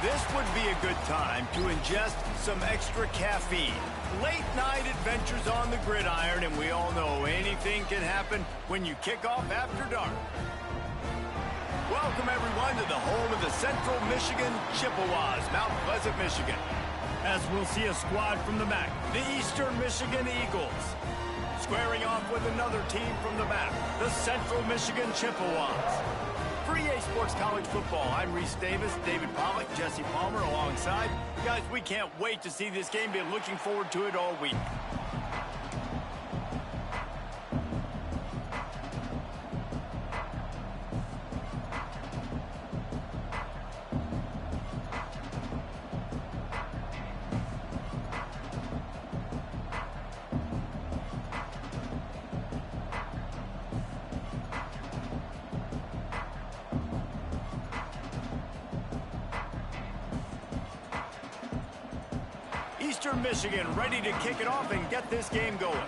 This would be a good time to ingest some extra caffeine. Late night adventures on the gridiron, and we all know anything can happen when you kick off after dark. Welcome everyone to the home of the Central Michigan Chippewas, Mount Pleasant, Michigan. As we'll see a squad from the MAC, the Eastern Michigan Eagles. Squaring off with another team from the MAC, the Central Michigan Chippewas. For EA Sports College Football, I'm Reese Davis, David Pollock, Jesse Palmer alongside. Guys, we can't wait to see this game. Been looking forward to it all week. Eastern Michigan ready to kick it off and get this game going.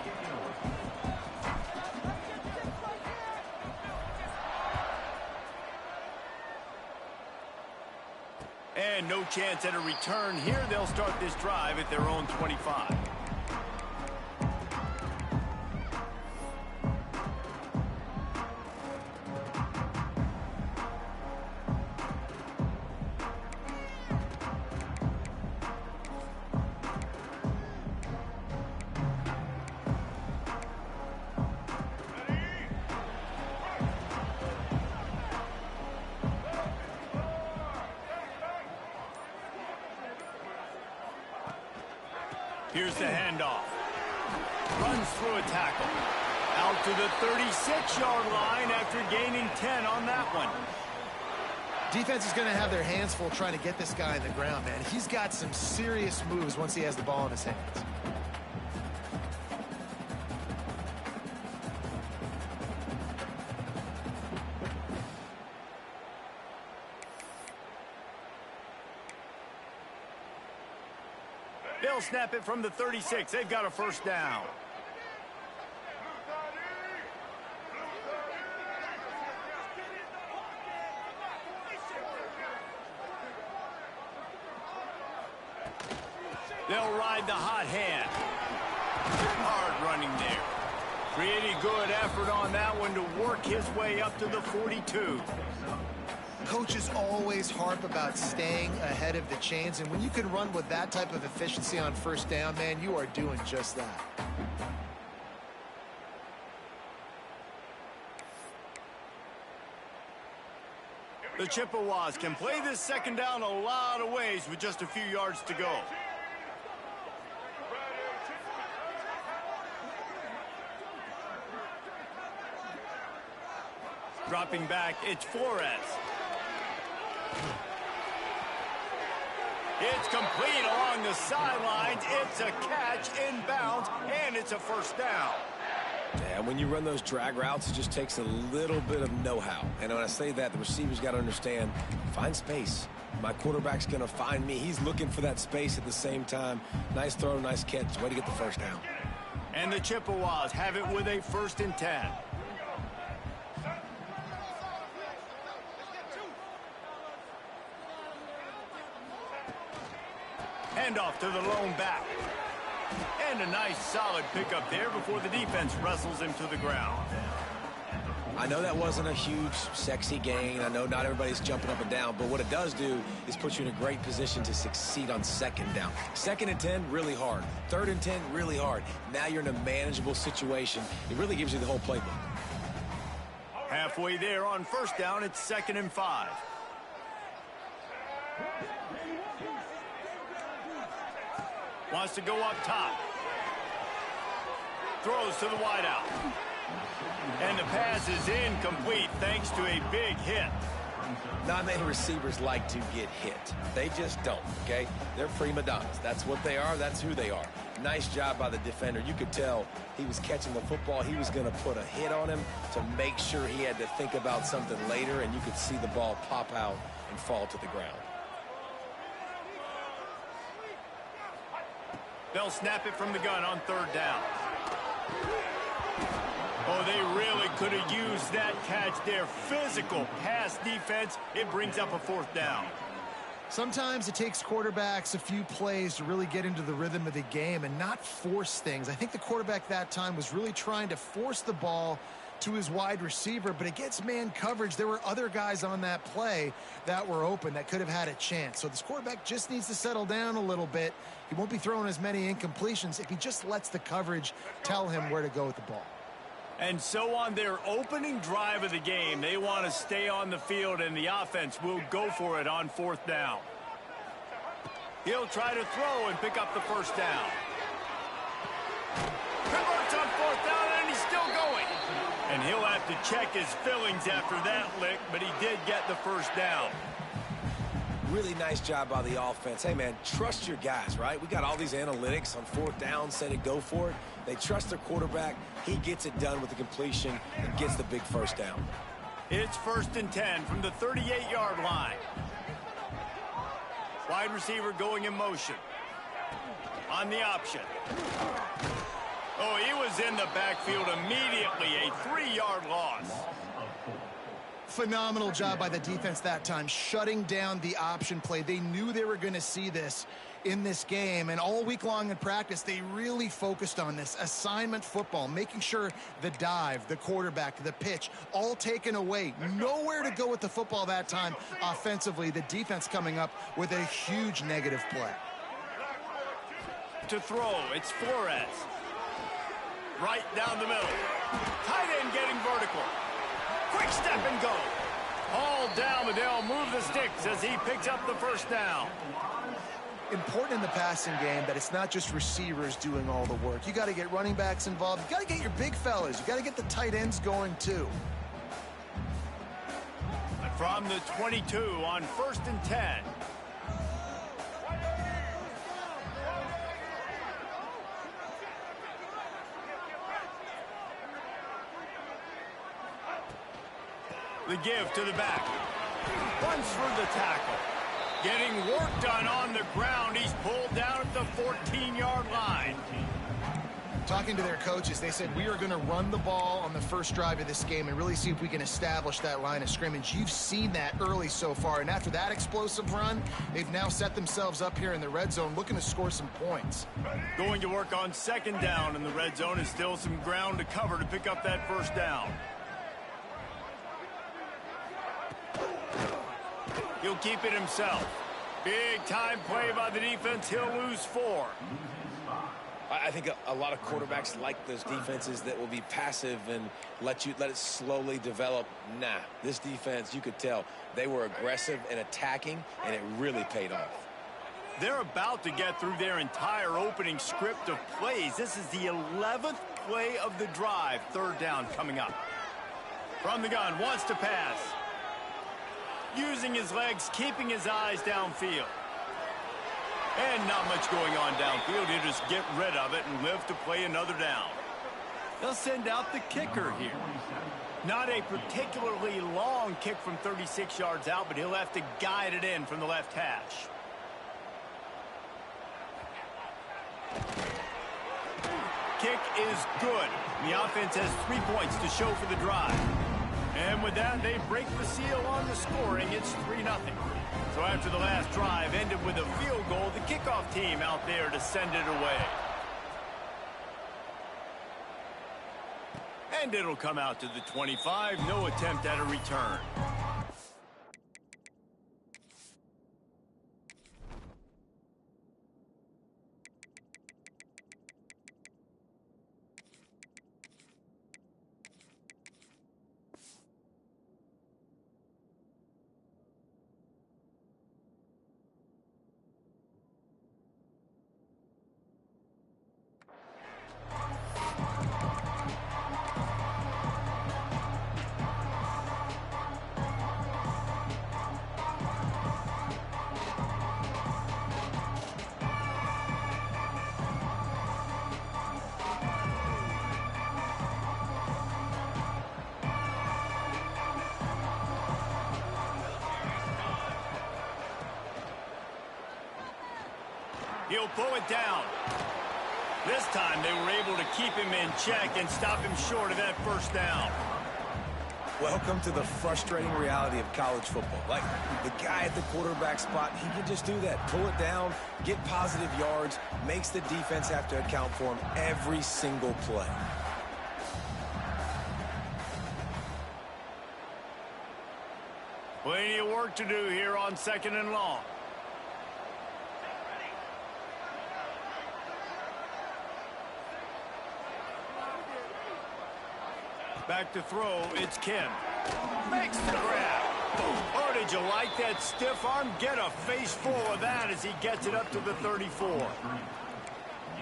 And no chance at a return here. They'll start this drive at their own 25. Here's the handoff. Runs through a tackle. Out to the 36-yard line after gaining 10 on that one. Defense is going to have their hands full trying to get this guy in the ground, man. He's got some serious moves once he has the ball in his hands. They'll snap it from the 36. They've got a first down. They'll ride the hot hand. Hard running there. Pretty good effort on that one to work his way up to the 42. Coaches always harp about staying ahead of the chains, and when you can run with that type of efficiency on first down, man, you are doing just that. The Chippewas can play this second down a lot of ways with just a few yards to go. Dropping back, it's Flores. It's complete along the sidelines. It's a catch inbounds, and it's a first down. Yeah, when you run those drag routes, it just takes a little bit of know-how. And when I say that, the receiver's got to understand, find space. My quarterback's going to find me. He's looking for that space at the same time. Nice throw, nice catch. Way to get the first down. And the Chippewas have it with a 1st and 10. Handoff to the lone back. And a nice solid pickup there before the defense wrestles him to the ground. I know that wasn't a huge, sexy gain. I know not everybody's jumping up and down, but what it does do is put you in a great position to succeed on 2nd down. 2nd and 10, really hard. 3rd and 10, really hard. Now you're in a manageable situation. It really gives you the whole playbook. Halfway there on 1st down, it's 2nd and 5. Wants to go up top. Throws to the wideout. And the pass is incomplete thanks to a big hit. Not many receivers like to get hit. They just don't, okay? They're prima donnas. That's what they are. That's who they are. Nice job by the defender. You could tell he was catching the football. He was going to put a hit on him to make sure he had to think about something later, and you could see the ball pop out and fall to the ground. They'll snap it from the gun on 3rd down. Oh, they really could have used that catch there. Physical pass defense. It brings up a 4th down. Sometimes it takes quarterbacks a few plays to really get into the rhythm of the game and not force things. I think the quarterback that time was really trying to force the ball to his wide receiver, but against man coverage, there were other guys on that play that were open that could have had a chance. So this quarterback just needs to settle down a little bit. He won't be throwing as many incompletions if he just lets the coverage tell him where to go with the ball. And so on their opening drive of the game, they want to stay on the field, and the offense will go for it on 4th down. He'll try to throw and pick up the 1st down. Converts on 4th down, and he's still going. And he'll have to check his fillings after that lick, but he did get the 1st down. Really nice job by the offense. Hey, man, trust your guys, right? We got all these analytics on 4th down, say to go for it. They trust their quarterback. He gets it done with the completion and gets the big 1st down. It's 1st and 10 from the 38-yard line. Wide receiver going in motion. On the option. Oh, he was in the backfield immediately. A 3-yard loss. Phenomenal job by the defense that time, shutting down the option play. They knew they were going to see this in this game, and all week long in practice, they really focused on this assignment football, making sure the dive, the quarterback, the pitch, all taken away. Nowhere to go with the football that time offensively. The defense coming up with a huge negative play. To throw, it's Flores. Right down the middle. Tight end getting vertical. Quick step and go. All down, but they'll move the sticks as he picks up the 1st down. Important in the passing game that it's not just receivers doing all the work. You got to get running backs involved. You got to get your big fellas. You got to get the tight ends going too. From the 22 on 1st and 10. The give to the back. Runs through the tackle. Getting work done on the ground. He's pulled down at the 14-yard line. Talking to their coaches, they said, we are going to run the ball on the first drive of this game and really see if we can establish that line of scrimmage. You've seen that early so far, and after that explosive run, they've now set themselves up here in the red zone looking to score some points. Going to work on 2nd down in the red zone, and still some ground to cover to pick up that 1st down. He'll keep it himself. Big time play by the defense. He'll lose 4. I think a lot of quarterbacks like those defenses that will be passive and let it slowly develop. Nah, this defense, you could tell, they were aggressive and attacking, and it really paid off. They're about to get through their entire opening script of plays. This is the 11th play of the drive. Third down coming up. From the gun, wants to pass. Using his legs, keeping his eyes downfield. And not much going on downfield. He'll just get rid of it and live to play another down. They'll send out the kicker here. Not a particularly long kick from 36 yards out, but he'll have to guide it in from the left hash. Kick is good. The offense has 3 points to show for the drive. And with that, they break the seal on the scoring. It's 3-0. So after the last drive ended with a field goal, the kickoff team out there to send it away. And it'll come out to the 25. No attempt at a return. He'll pull it down. This time they were able to keep him in check and stop him short of that first down. Welcome to the frustrating reality of college football. Like, the guy at the quarterback spot, he can just do that. Pull it down, get positive yards, makes the defense have to account for him every single play. Plenty of work to do here on 2nd and long. Back to throw, it's Kim. Makes the grab. Oh, did you like that stiff arm? Get a face full of that as he gets it up to the 34.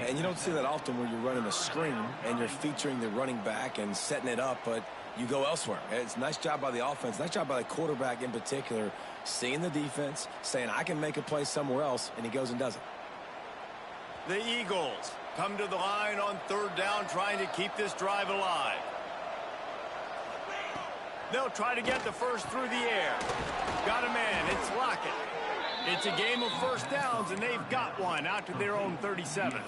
And you don't see that often where you're running a screen and you're featuring the running back and setting it up, but you go elsewhere. It's a nice job by the offense, nice job by the quarterback in particular, seeing the defense, saying, I can make a play somewhere else, and he goes and does it. The Eagles come to the line on 3rd down, trying to keep this drive alive. They'll try to get the first through the air. Got a man. It's Lockett. It's a game of first downs, and they've got one out to their own 37.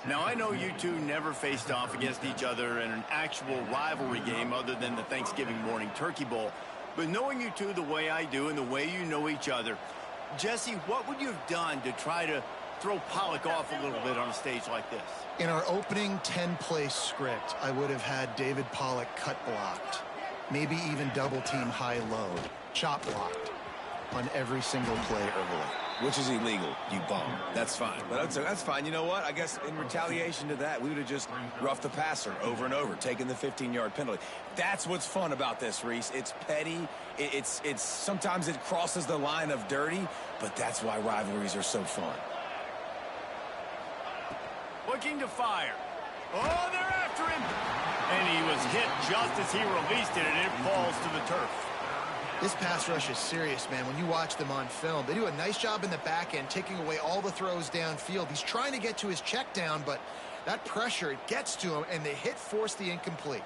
Now, I know you two never faced off against each other in an actual rivalry game other than the Thanksgiving morning Turkey Bowl. But knowing you two the way I do and the way you know each other, Jesse, what would you have done to try to throw Pollock off a little bit on a stage like this? In our opening 10-play script, I would have had David Pollock cut blocked. Maybe even double-team high-low, chop blocked on every single play early. Which is illegal, you bum. That's fine. But that's fine. You know what? I guess in retaliation to that, we would have just roughed the passer over and over, taking the 15-yard penalty. That's what's fun about this, Reese. It's petty. It's sometimes it crosses the line of dirty, but that's why rivalries are so fun. Looking to fire. Oh, they're after him. And he was hit just as he released it, and it falls to the turf. This pass rush is serious, man. When you watch them on film, they do a nice job in the back end, taking away all the throws downfield. He's trying to get to his check down, but that pressure, it gets to him, and the hit forced the incomplete.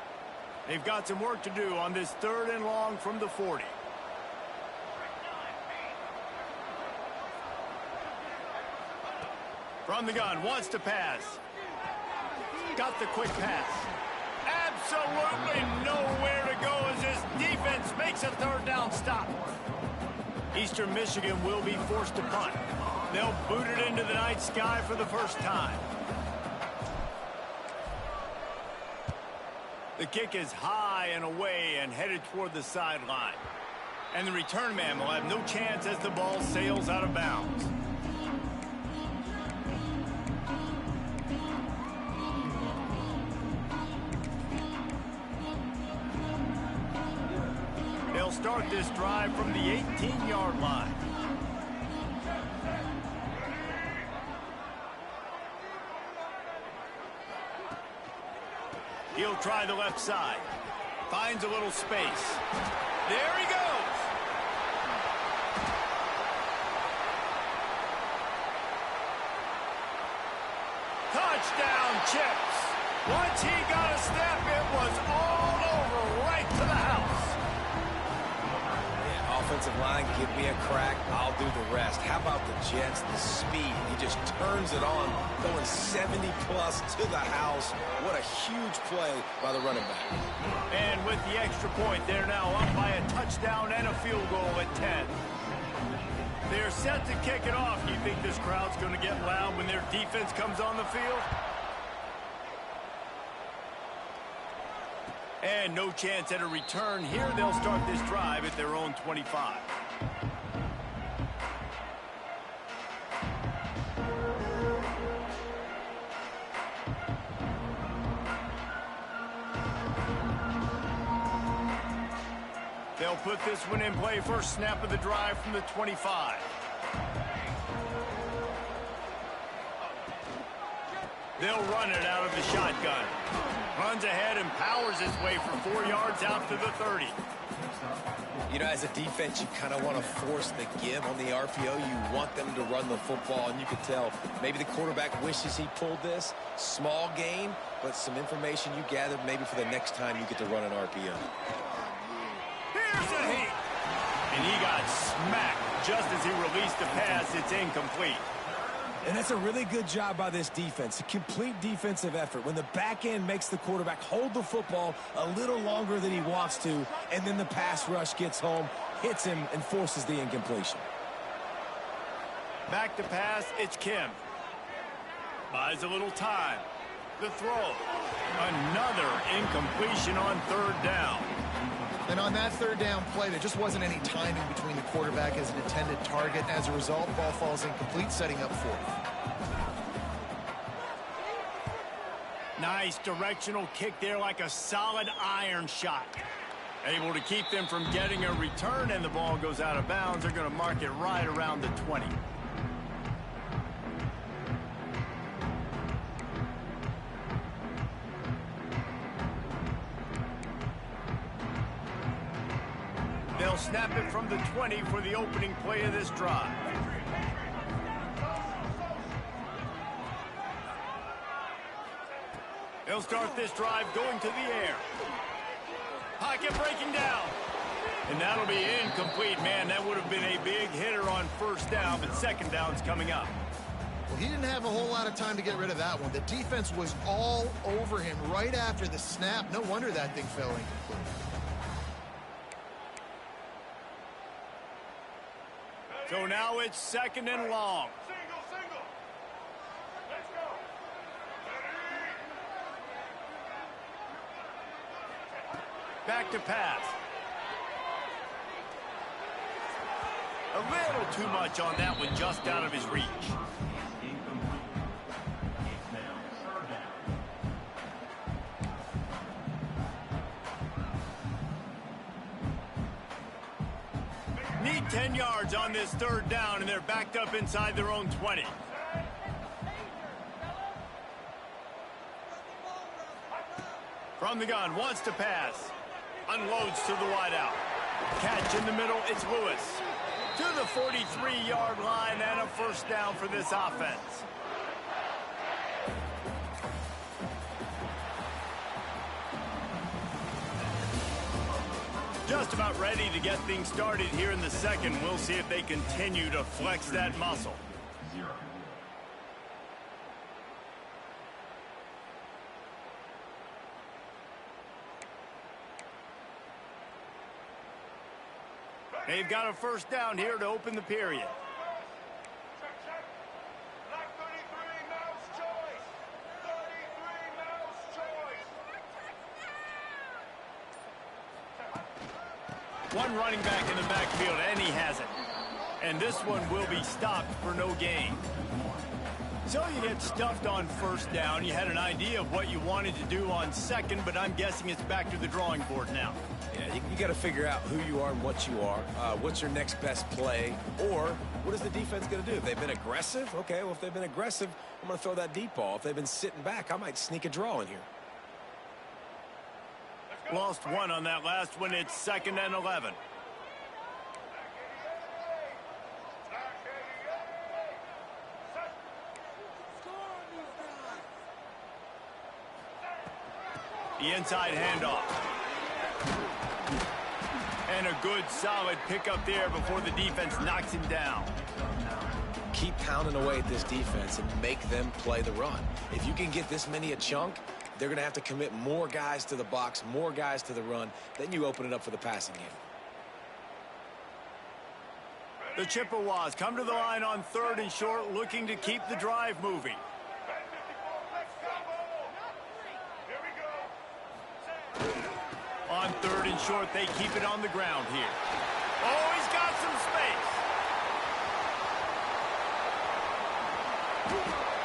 They've got some work to do on this 3rd and long from the 40. From the gun, wants to pass. Got the quick pass. Absolutely nowhere to go as this defense makes a 3rd down stop. Eastern Michigan will be forced to punt. They'll boot it into the night sky for the first time. The kick is high and away and headed toward the sideline. And the return man will have no chance as the ball sails out of bounds. start this drive from the 18-yard line. He'll try the left side. Finds a little space. There he goes. Touchdown, Chips. Once he got a step, it was all over right to the house. Yeah, offensive line, give me a crack. I'll do the rest. How about the Jets, the speed? He just turns it on, going 70-plus to the house. What a huge play by the running back. And with the extra point, they're now up by a touchdown and a field goal at 10. They're set to kick it off. Do you think this crowd's going to get loud when their defense comes on the field? And no chance at a return here. They'll start this drive at their own 25. They'll put this one in play. First snap of the drive from the 25. They'll run it out of the shotgun. Runs ahead and powers his way for 4 yards out to the 30. You know, as a defense, you kind of want to force the give on the RPO. You want them to run the football, and you can tell maybe the quarterback wishes he pulled this. Small gain, but some information you gathered maybe for the next time you get to run an RPO. Here's a hit. And he got smacked just as he released the pass. It's incomplete. And that's a really good job by this defense. A complete defensive effort. When the back end makes the quarterback hold the football a little longer than he wants to, and then the pass rush gets home, hits him, and forces the incompletion. Back to pass, it's Kim. Buys a little time. The throw. Another incompletion on third down. And on that third down play, there just wasn't any timing between the quarterback as an intended target. As a result, the ball falls incomplete, setting up fourth. Nice directional kick there, like a solid iron shot. Able to keep them from getting a return, and the ball goes out of bounds. They're going to mark it right around the 20. They'll snap it from the 20 for the opening play of this drive. They'll start this drive going to the air. Pocket breaking down. And that'll be incomplete. Man, that would have been a big hitter on first down, but second down's coming up. Well, he didn't have a whole lot of time to get rid of that one. The defense was all over him right after the snap. No wonder that thing fell incomplete. So now it's second and long. Single. Let's go. Back to pass. A little too much on that one, just out of his reach. Need 10 yards on this third down, and they're backed up inside their own 20. From the gun, wants to pass. Unloads to the wideout. Catch in the middle, it's Lewis. To the 43-yard line, and a first down for this offense. Just about ready to get things started here in the second. We'll see if they continue to flex that muscle. They've got a first down here to open the period. Check. Black 33, mouse choice. 33, mouse choice. One running back in the backfield, and he has it. And this one will be stopped for no gain. So you get stuffed on first down. You had an idea of what you wanted to do on second, but I'm guessing it's back to the drawing board now. Yeah, you got to figure out who you are and what you are. What's your next best play? Or what is the defense going to do? If they've been aggressive, okay, well, if they've been aggressive, I'm going to throw that deep ball. If they've been sitting back, I might sneak a draw in here. Lost one on that last one. It's 2nd and 11. The inside handoff. And a good, solid pickup there before the defense knocks him down. Keep pounding away at this defense and make them play the run. If you can get this many a chunk, they're going to have to commit more guys to the box, more guys to the run. Then you open it up for the passing game. The Chippewas come to the line on 3rd and short, looking to keep the drive moving. On 3rd and short, they keep it on the ground here. Oh, he's got some space.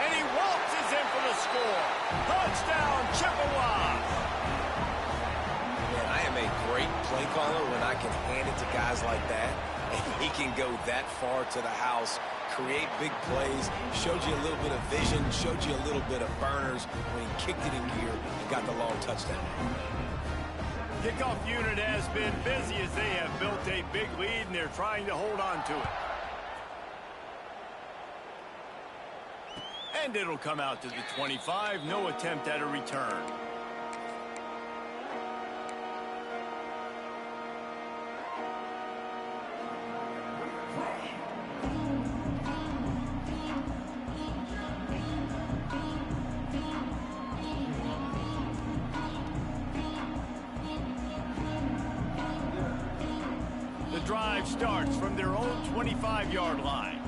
And he waltzes in for the score. Touchdown, Chippewas. Man, I am a great play caller when I can hand it to guys like that. And he can go that far to the house, create big plays, showed you a little bit of vision, showed you a little bit of burners when he kicked it in gear and got the long touchdown. Kickoff unit has been busy as they have built a big lead and they're trying to hold on to it. And it'll come out to the 25. No attempt at a return. The drive starts from their own 25-yard line.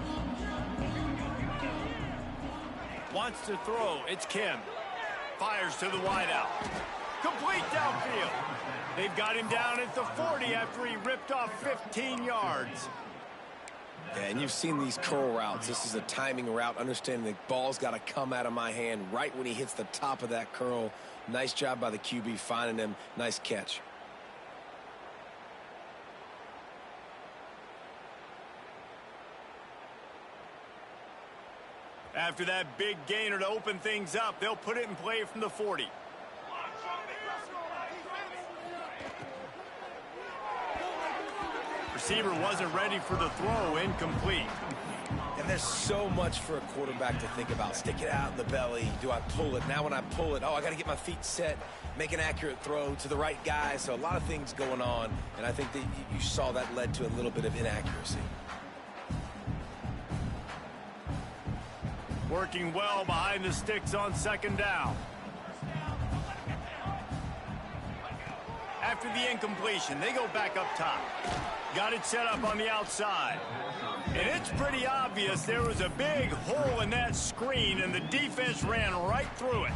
Wants to throw. It's Kim. Fires to the wideout. Complete downfield. They've got him down at the 40 after he ripped off 15 yards. Yeah, and you've seen these curl routes. This is a timing route, understanding the ball's got to come out of my hand right when he hits the top of that curl. Nice job by the QB finding him. Nice catch. After that big gainer to open things up, they'll put it in play from the 40. Receiver wasn't ready for the throw, incomplete. And there's so much for a quarterback to think about. Stick it out in the belly. Do I pull it? Now when I pull it, oh, I got to get my feet set, make an accurate throw to the right guy. So a lot of things going on, and I think that you saw that led to a little bit of inaccuracy. Working well behind the sticks on 2nd down. After the incompletion, they go back up top. Got it set up on the outside. And it's pretty obvious there was a big hole in that screen, and the defense ran right through it.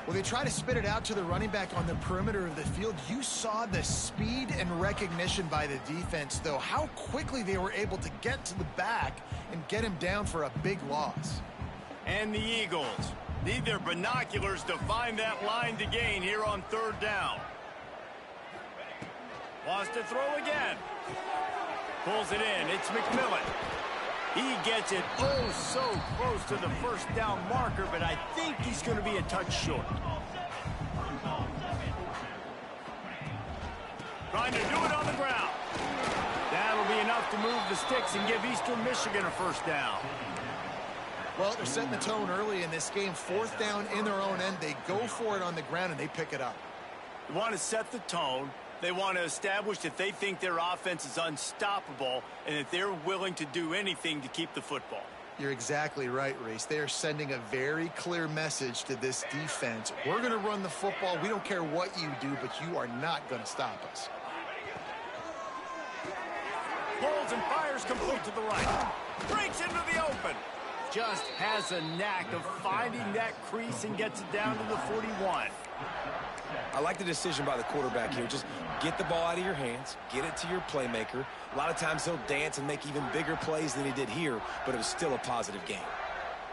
Well, they try to spit it out to the running back on the perimeter of the field. You saw the speed and recognition by the defense, though, how quickly they were able to get to the back and get him down for a big loss. And the Eagles need their binoculars to find that line to gain here on 3rd down. Wants to throw again. Pulls it in. It's McMillan. He gets it oh so close to the 1st down marker, but I think he's going to be a touch short. Trying to do it on the ground. That'll be enough to move the sticks and give Eastern Michigan a 1st down. Well, they're setting the tone early in this game. 4th down in their own end. They go for it on the ground, and they pick it up. They want to set the tone. They want to establish that they think their offense is unstoppable and that they're willing to do anything to keep the football. You're exactly right, Reese. They are sending a very clear message to this defense. We're going to run the football. We don't care what you do, but you are not going to stop us. Pulls and fires complete to the right. Breaks into the open. Just has a knack of finding that crease and gets it down to the 41. I like the decision by the quarterback here. Just get the ball out of your hands, get it to your playmaker. A lot of times he'll dance and make even bigger plays than he did here, but it was still a positive game.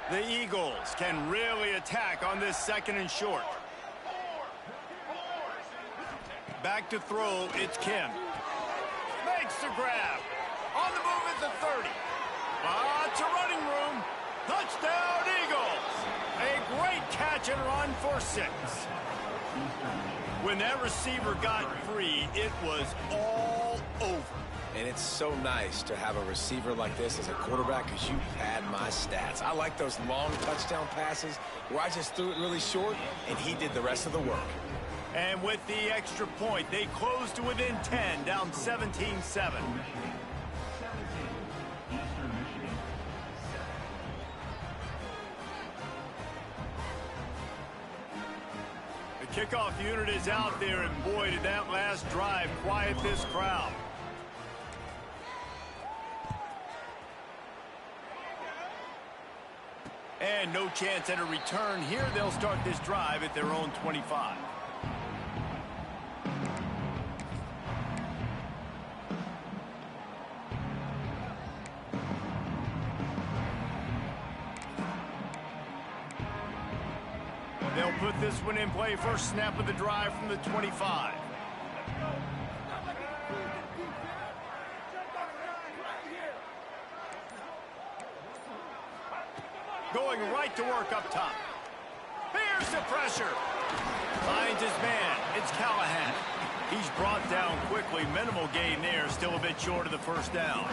The Eagles can really attack on this 2nd and short. Back to throw, it's Kim. Makes the grab. On the move at the 30. Lots of running room. Touchdown, Eagles. A great catch and run for 6. When that receiver got free, it was all over. And it's so nice to have a receiver like this as a quarterback because you pad my stats. I like those long touchdown passes where I just threw it really short and he did the rest of the work. And with the extra point, they closed to within 10, down 17-7. The kickoff unit is out there, and boy, did that last drive quiet this crowd. And no chance at a return here. They'll start this drive at their own 25. They'll put this one in play. First snap of the drive from the 25. Going right to work up top. Here's the pressure. Finds his man. It's Callahan. He's brought down quickly. Minimal gain there. Still a bit short of the first down.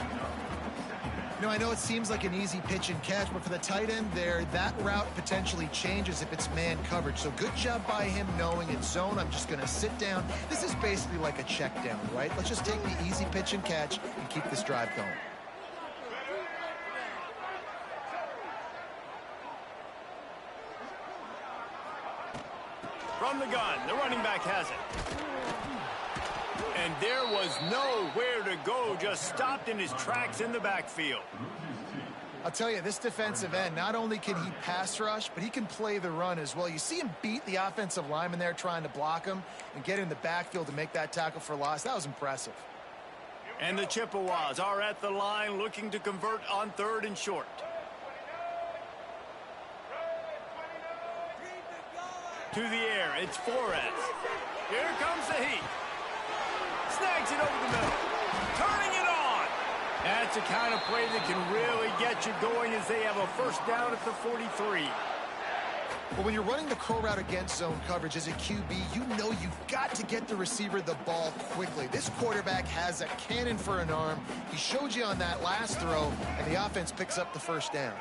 You know, I know it seems like an easy pitch and catch, but for the tight end there, that route potentially changes if it's man coverage. So good job by him knowing in zone, I'm just going to sit down. This is basically like a check down, right? Let's just take the easy pitch and catch and keep this drive going. From the gun, the running back has it. And there was nowhere to go, just stopped in his tracks in the backfield. I'll tell you, this defensive end, not only can he pass rush, but he can play the run as well. You see him beat the offensive lineman there trying to block him and get in the backfield to make that tackle for loss. That was impressive. And the Chippewas are at the line looking to convert on 3rd and short. To the air, it's Flores. Here comes the heat. Snags it over the middle. Turning it on. That's the kind of play that can really get you going as they have a first down at the 43. Well, when you're running the curl route against zone coverage as a QB, you know you've got to get the receiver the ball quickly. This quarterback has a cannon for an arm. He showed you on that last throw, and the offense picks up the first down.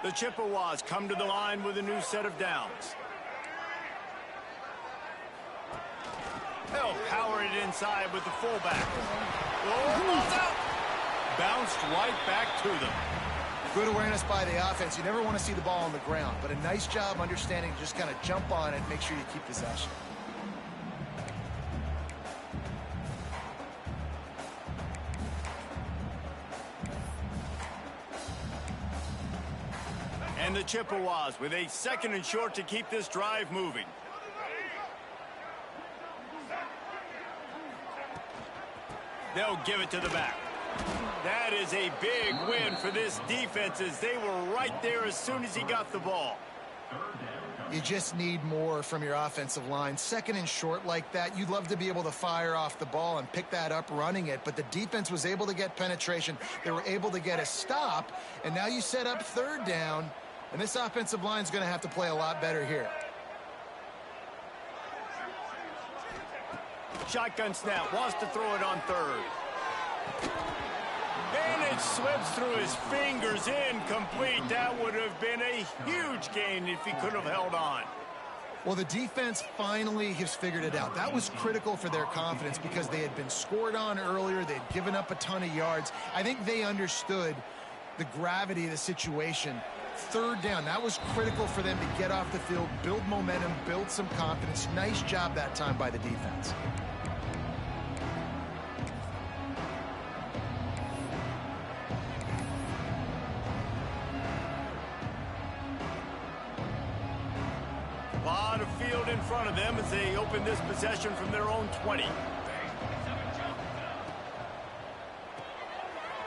The Chippewas come to the line with a new set of downs. They'll power it inside with the fullback. Oh, ball's out. Bounced right back to them. Good awareness by the offense. You never want to see the ball on the ground, but a nice job understanding to just kind of jump on it and make sure you keep possession. And the Chippewas with a 2nd and short to keep this drive moving. They'll give it to the back. That is a big win for this defense as they were right there as soon as he got the ball. You just need more from your offensive line. 2nd and short like that, you'd love to be able to fire off the ball and pick that up running it, but the defense was able to get penetration. They were able to get a stop, and now you set up 3rd down, and this offensive line is going to have to play a lot better here. Shotgun snap, wants to throw it on 3rd. And it slips through his fingers, incomplete. That would have been a huge gain if he could have held on. Well, the defense finally has figured it out. That was critical for their confidence because they had been scored on earlier. They had given up a ton of yards. I think they understood the gravity of the situation. 3rd down, that was critical for them to get off the field, build momentum, build some confidence. Nice job that time by the defense. A lot of field in front of them as they open this possession from their own 20.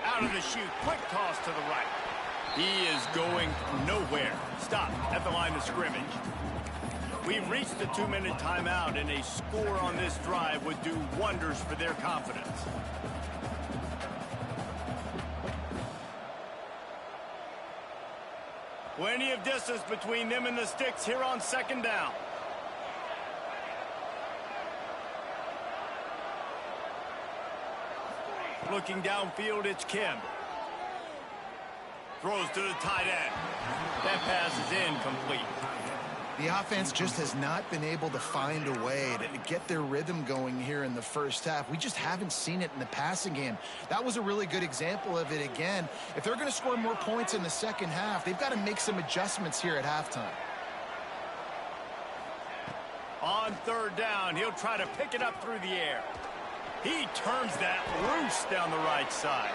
Out of the chute, quick toss to the right. He is going nowhere. Stop at the line of scrimmage. We've reached the 2-minute timeout, and a score on this drive would do wonders for their confidence. Plenty of distance between them and the sticks here on second down. Looking downfield, it's Kim. Throws to the tight end. That pass is incomplete. The offense just has not been able to find a way to get their rhythm going here in the first half. We just haven't seen it in the passing game. That was a really good example of it again. If they're going to score more points in the second half, they've got to make some adjustments here at halftime. On third down, he'll try to pick it up through the air. He turns that loose down the right side.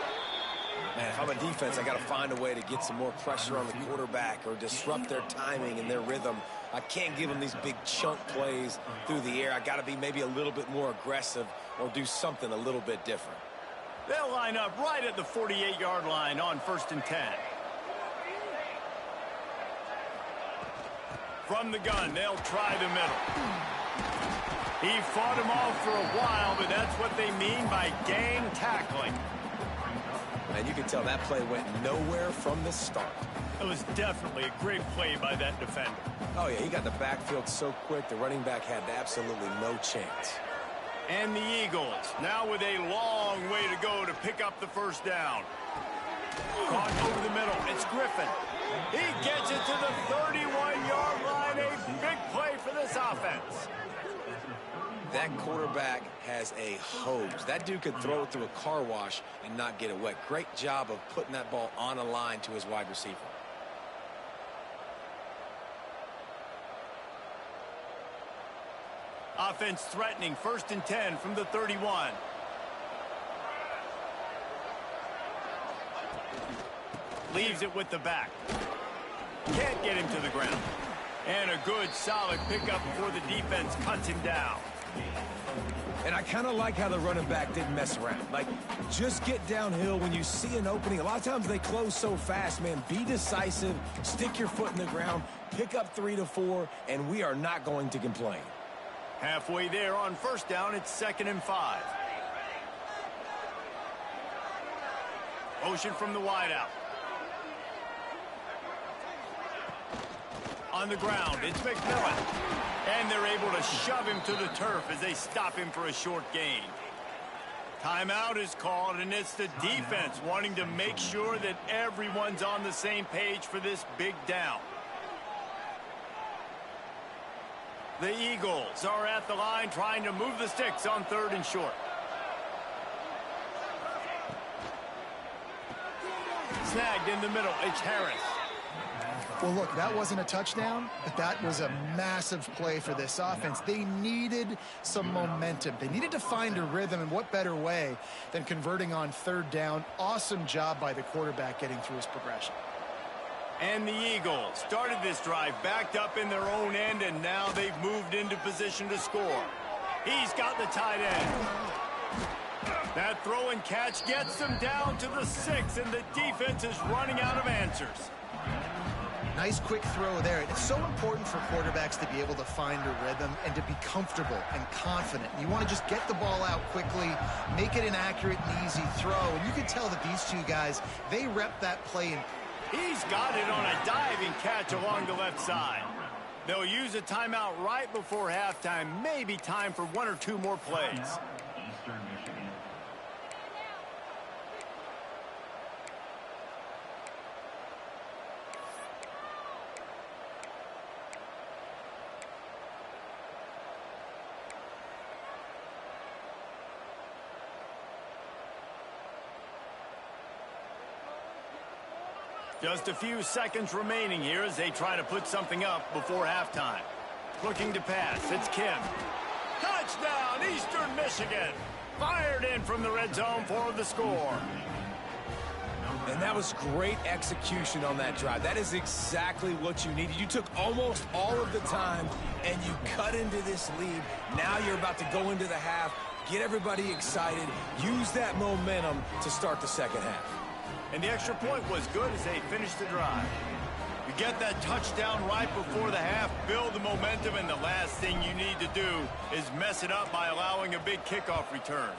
Man, if I'm a defense, I got to find a way to get some more pressure on the quarterback or disrupt their timing and their rhythm. I can't give them these big chunk plays through the air. I got to be maybe a little bit more aggressive or do something a little bit different. They'll line up right at the 48-yard line on 1st and 10. From the gun, they'll try the middle. He fought him off for a while, but that's what they mean by gang tackling. And you can tell that play went nowhere from the start. It was definitely a great play by that defender. Oh, yeah, he got the backfield so quick, the running back had absolutely no chance. And the Eagles, now with a long way to go to pick up the first down. Caught over the middle, it's Griffin. He gets it to the 31-yard line, a big play for this offense. That quarterback has a hose. That dude could throw it through a car wash and not get it wet. Great job of putting that ball on a line to his wide receiver. Offense threatening 1st and 10 from the 31. Leaves it with the back. Can't get him to the ground. And a good, solid pickup before the defense cuts him down. And I kind of like how the running back didn't mess around. Like, just get downhill when you see an opening. A lot of times they close so fast, man. Be decisive, stick your foot in the ground, pick up 3 to 4, and we are not going to complain. Halfway there on 1st down, it's 2nd and 5. Motion from the wideout. On the ground, it's McMillan. And they're able to shove him to the turf as they stop him for a short gain. Timeout is called, and it's the defense wanting to make sure that everyone's on the same page for this big down. The Eagles are at the line trying to move the sticks on 3rd and short. Snagged in the middle, it's Harris. Well, look, that wasn't a touchdown, but that was a massive play for this offense. They needed some momentum. They needed to find a rhythm, and what better way than converting on 3rd down. Awesome job by the quarterback getting through his progression. And the Eagles started this drive backed up in their own end, and now they've moved into position to score. He's got the tight end. That throw and catch gets them down to the 6, and the defense is running out of answers. Nice quick throw there. It's so important for quarterbacks to be able to find a rhythm and to be comfortable and confident. You want to just get the ball out quickly, make it an accurate and easy throw. And you can tell that these two guys, they rep that play. He's got it on a diving catch along the left side. They'll use a timeout right before halftime. Maybe time for 1 or 2 more plays. Just a few seconds remaining here as they try to put something up before halftime. Looking to pass, it's Kim. Touchdown, Eastern Michigan. Fired in from the red zone for the score. And that was great execution on that drive. That is exactly what you needed. You took almost all of the time, and you cut into this lead. Now you're about to go into the half, get everybody excited, use that momentum to start the second half. And the extra point was good as they finished the drive. You get that touchdown right before the half, build the momentum, and the last thing you need to do is mess it up by allowing a big kickoff return.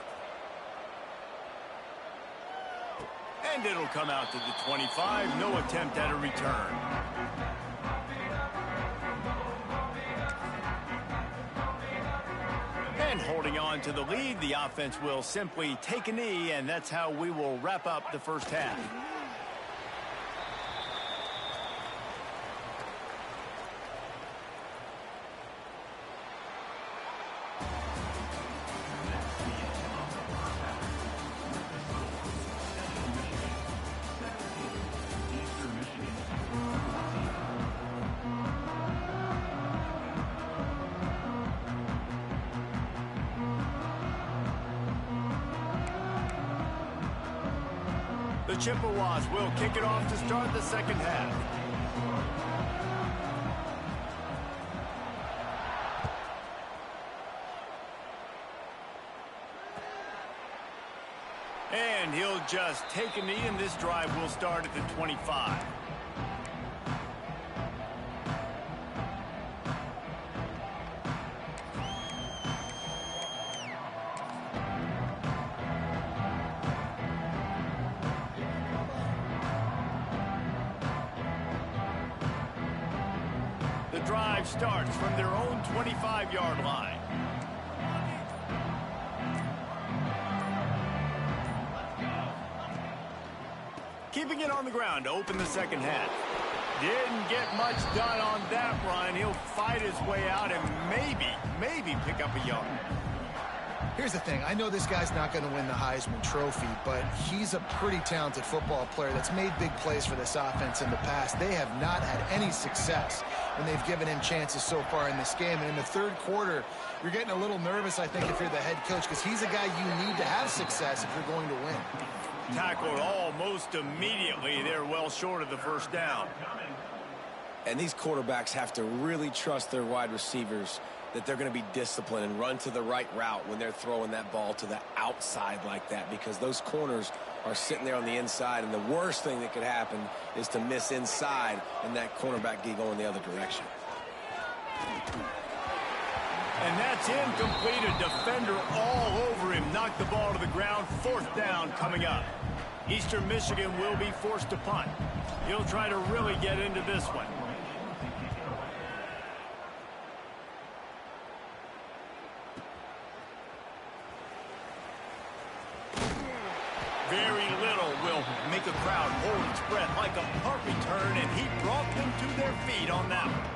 And it'll come out to the 25, no attempt at a return. And holding on to the lead, the offense will simply take a knee, and that's how we will wrap up the first half. The Chippewas will kick it off to start the second half. And he'll just take a knee, and this drive will start at the 25. The drive starts from their own 25-yard line. Keeping it on the ground to open the second half. Didn't get much done on that run. He'll fight his way out and maybe pick up a yard. Here's the thing. I know this guy's not going to win the Heisman Trophy, but he's a pretty talented football player that's made big plays for this offense in the past. They have not had any success when they've given him chances so far in this game. And in the third quarter, you're getting a little nervous, I think, if you're the head coach, because he's a guy you need to have success if you're going to win. Tackled almost immediately. They're well short of the first down. And these quarterbacks have to really trust their wide receivers that they're going to be disciplined and run to the right route when they're throwing that ball to the outside like that, because those corners are sitting there on the inside, and the worst thing that could happen is to miss inside and that cornerback get going the other direction. And that's incomplete. A defender all over him. Knocked the ball to the ground. Fourth down coming up. Eastern Michigan will be forced to punt. He'll try to really get into this one. Very little will make a crowd hold its breath like a punt return, and he brought them to their feet on that one.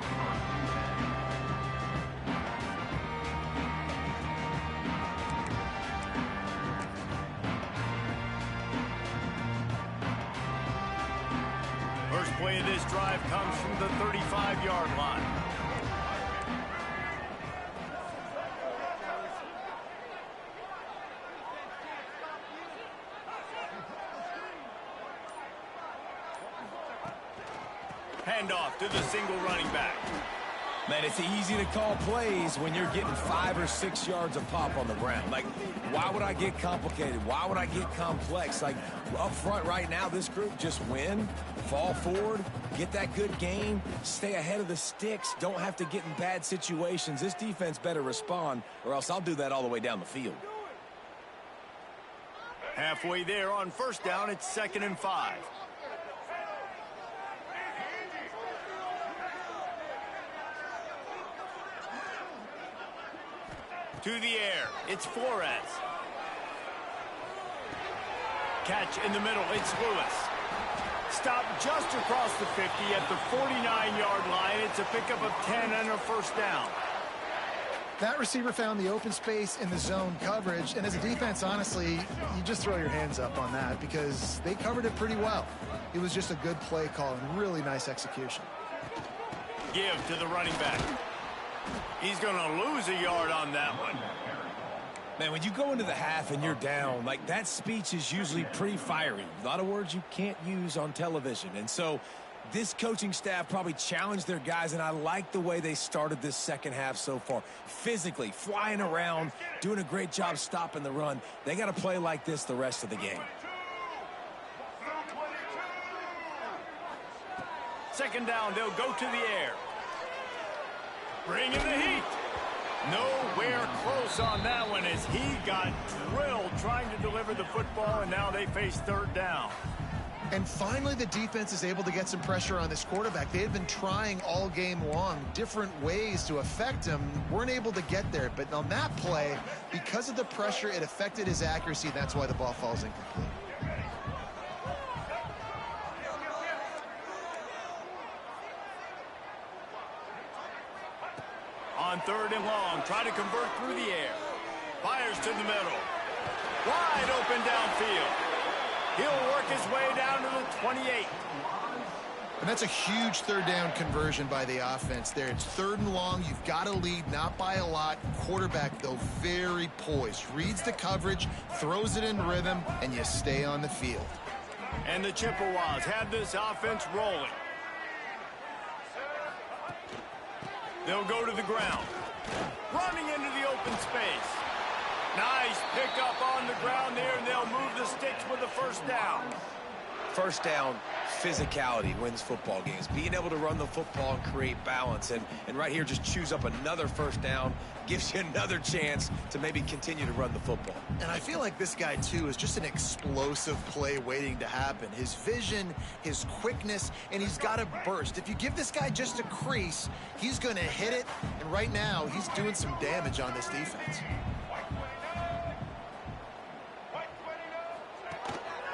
First play of this drive comes from the 35-yard line. Handoff to the single running back. Man, it's easy to call plays when you're getting 5 or 6 yards of pop on the ground. Like, why would I get complicated? Why would I get complex? Like, up front right now, this group just win, fall forward, get that good gain, stay ahead of the sticks, don't have to get in bad situations. This defense better respond, or else I'll do that all the way down the field. Halfway there on first down, it's 2nd and 5. To the air, it's Flores. Catch in the middle, it's Lewis. Stopped just across the 50 at the 49-yard line. It's a pickup of 10 and a first down. That receiver found the open space in the zone coverage, and as a defense, honestly, you just throw your hands up on that because they covered it pretty well. It was just a good play call and really nice execution. Give to the running back. He's going to lose a yard on that one. Man, when you go into the half and you're down, like, that speech is usually pretty fiery. A lot of words you can't use on television. And so this coaching staff probably challenged their guys, and I like the way they started this second half so far. Physically, flying around, doing a great job stopping the run. They got to play like this the rest of the game. Second down, they'll go to the air. Bring in the heat. Nowhere close on that one as he got drilled trying to deliver the football, and now they face third down. And finally, the defense is able to get some pressure on this quarterback. They had been trying all game long different ways to affect him. Weren't able to get there. But on that play, because of the pressure, it affected his accuracy. That's why the ball falls incomplete. On third and long, try to convert through the air. Fires to the middle. Wide open downfield. He'll work his way down to the 28. And that's a huge third down conversion by the offense there. It's third and long. You've got to lead, not by a lot. Quarterback, though, very poised. Reads the coverage, throws it in rhythm, and you stay on the field. And the Chippewas have this offense rolling. They'll go to the ground. Running into the open space. Nice pickup on the ground there, and they'll move the sticks with a first down. First down, physicality wins football games. Being able to run the football and create balance. And right here, just choose up another first down, gives you another chance to maybe continue to run the football. And I feel like this guy, too, is just an explosive play waiting to happen. His vision, his quickness, and he's got a burst. If you give this guy just a crease, he's going to hit it. And right now, he's doing some damage on this defense.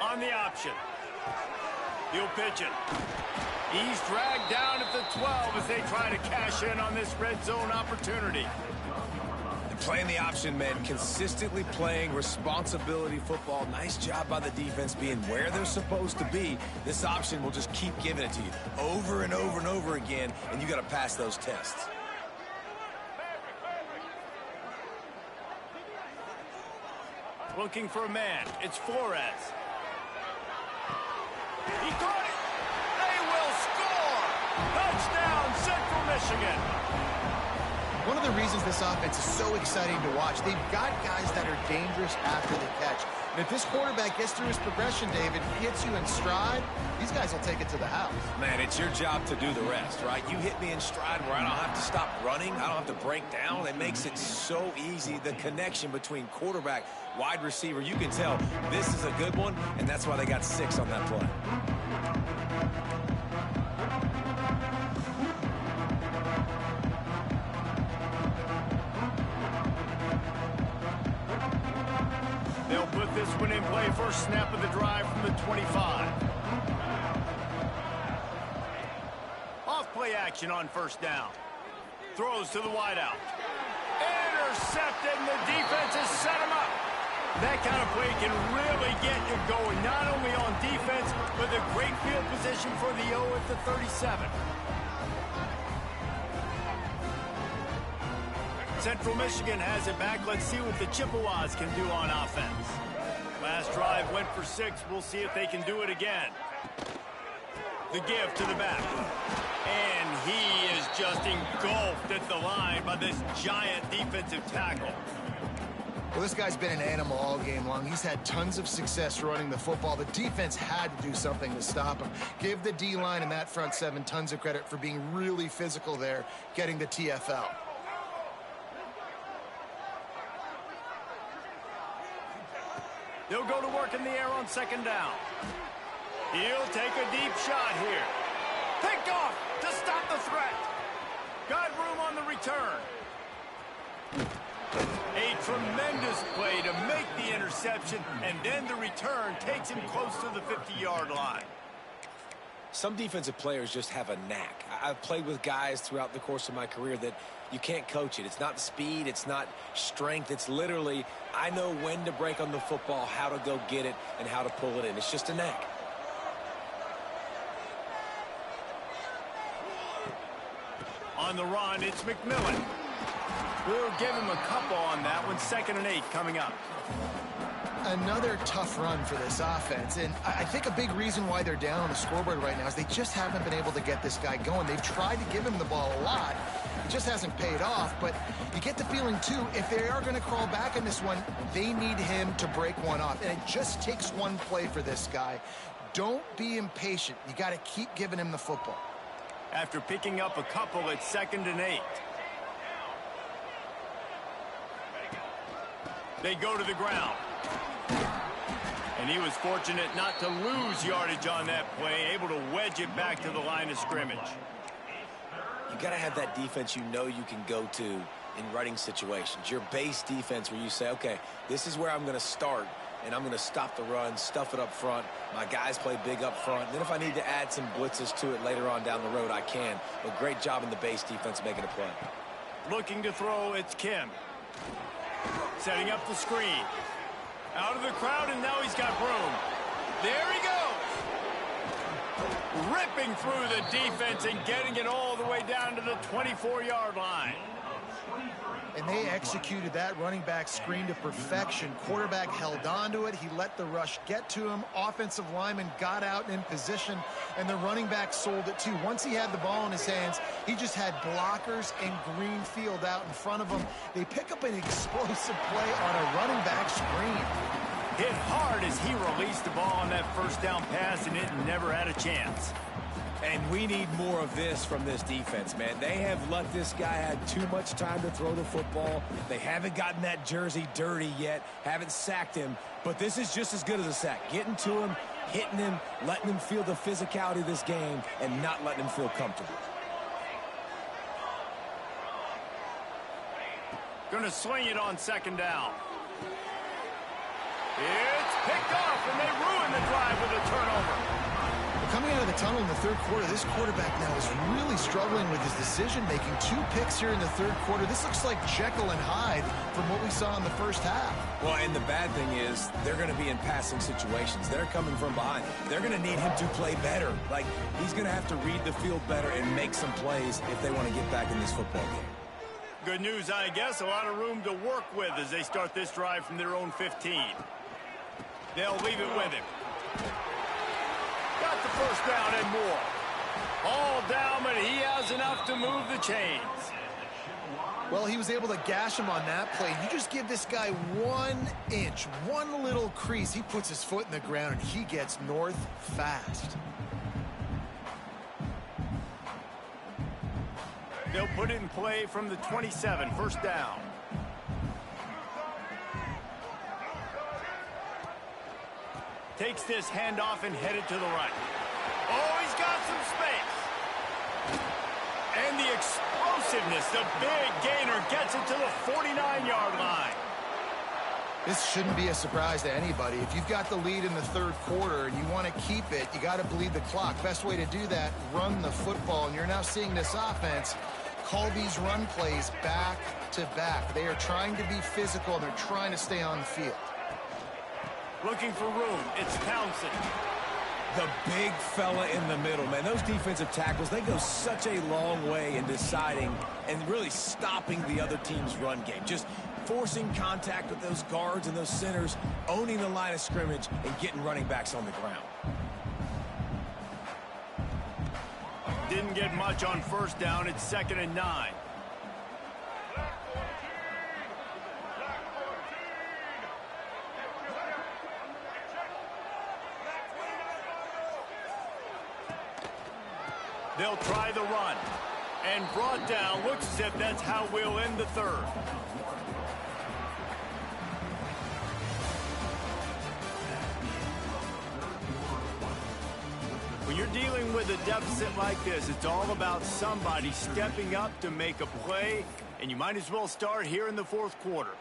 On the option. He'll pitch it. He's dragged down at the 12 as they try to cash in on this red zone opportunity. Playing the option, man, consistently playing responsibility football. Nice job by the defense being where they're supposed to be. This option will just keep giving it to you over and over and over again, and you got to pass those tests. Looking for a man. It's Flores. He caught it. They will score. Touchdown, Central Michigan. One of the reasons this offense is so exciting to watch, they've got guys that are dangerous after the catch. And if this quarterback gets through his progression, David, hits you in stride, these guys will take it to the house. Man, it's your job to do the rest, right? You hit me in stride where I don't have to stop running. I don't have to break down. It makes it so easy. The connection between quarterback, wide receiver, you can tell this is a good one, and that's why they got 6 on that play. They'll put this one in play. First snap of the drive from the 25. Off play action on first down. Throws to the wideout. Intercepted, and the defense has set him up. That kind of play can really get you going, not only on defense, but the great field position for the O at the 37. Central Michigan has it back. Let's see what the Chippewas can do on offense. Last drive went for 6. We'll see if they can do it again. The give to the back. And he is just engulfed at the line by this giant defensive tackle. Well, this guy's been an animal all game long. He's had tons of success running the football. The defense had to do something to stop him. Give the D-line and that front 7 tons of credit for being really physical there, getting the TFL. They'll go to work in the air on second down. He'll take a deep shot here. Picked off to stop the threat. Got room on the return. A tremendous play to make the interception, and then the return takes him close to the 50-yard line. Some defensive players just have a knack. I've played with guys throughout the course of my career that you can't coach it. It's not speed. It's not strength. It's literally, I know when to break on the football, how to go get it, and how to pull it in. It's just a knack. On the run, it's McMillan. We'll give him a couple on that one. 2nd and 8 coming up. Another tough run for this offense, and I think a big reason why they're down on the scoreboard right now is they just haven't been able to get this guy going. They've tried to give him the ball a lot. It just hasn't paid off, but you get the feeling, too, if they are going to crawl back in this one, they need him to break one off, and it just takes one play for this guy. Don't be impatient. You got to keep giving him the football. after picking up a couple at 2nd and 8. They go to the ground. And he was fortunate not to lose yardage on that play, able to wedge it back to the line of scrimmage. You got to have that defense you know you can go to in running situations. Your base defense where you say, okay, this is where I'm going to start, and I'm going to stop the run, stuff it up front. My guys play big up front. And then if I need to add some blitzes to it later on down the road, I can. But great job in the base defense making a play. Looking to throw, it's Kim. Setting up the screen. Out of the crowd, and now he's got room. There he goes. Ripping through the defense and getting it all the way down to the 24-yard line. And they executed that running back screen to perfection. Quarterback held on to it. He let the rush get to him. Offensive lineman got out in position, and the running back sold it too. Once he had the ball in his hands, he just had blockers and green field out in front of him. They pick up an explosive play on a running back screen. Hit hard as he released the ball on that first down pass, and it never had a chance. And we need more of this from this defense, man. They have let this guy have too much time to throw the football. They haven't gotten that jersey dirty yet, haven't sacked him. But this is just as good as a sack. Getting to him, hitting him, letting him feel the physicality of this game, and not letting him feel comfortable. Going to swing it on 2nd down. It's picked off, and they ruin the drive with a turnover. Coming out of the tunnel in the third quarter, this quarterback now is really struggling with his decision-making. 2 picks here in the third quarter. This looks like Jekyll and Hyde from what we saw in the first half. Well, and the bad thing is they're going to be in passing situations. They're coming from behind. They're going to need him to play better. Like, he's going to have to read the field better and make some plays if they want to get back in this football game. Good news, I guess. A lot of room to work with as they start this drive from their own 15. They'll leave it with him. Got the first down and more. All down, but he has enough to move the chains. Well, he was able to gash him on that play. You just give this guy 1 inch, one little crease. He puts his foot in the ground, and he gets north fast. They'll put it in play from the 27, first down. Takes this handoff and headed to the right. Oh, he's got some space. And the explosiveness, the big gainer gets it to the 49-yard line. This shouldn't be a surprise to anybody. If you've got the lead in the third quarter and you want to keep it, you got to bleed the clock. Best way to do that, run the football. And you're now seeing this offense call these run plays back to back. They are trying to be physical, and they're trying to stay on the field. Looking for room. It's Townsend. The big fella in the middle, man. Those defensive tackles, they go such a long way in deciding and really stopping the other team's run game. Just forcing contact with those guards and those centers, owning the line of scrimmage, and getting running backs on the ground. Didn't get much on first down. It's 2nd and 9. They'll try the run. And brought down. Looks as if that's how we'll end the third. When you're dealing with a deficit like this, it's all about somebody stepping up to make a play, and you might as well start here in the fourth quarter.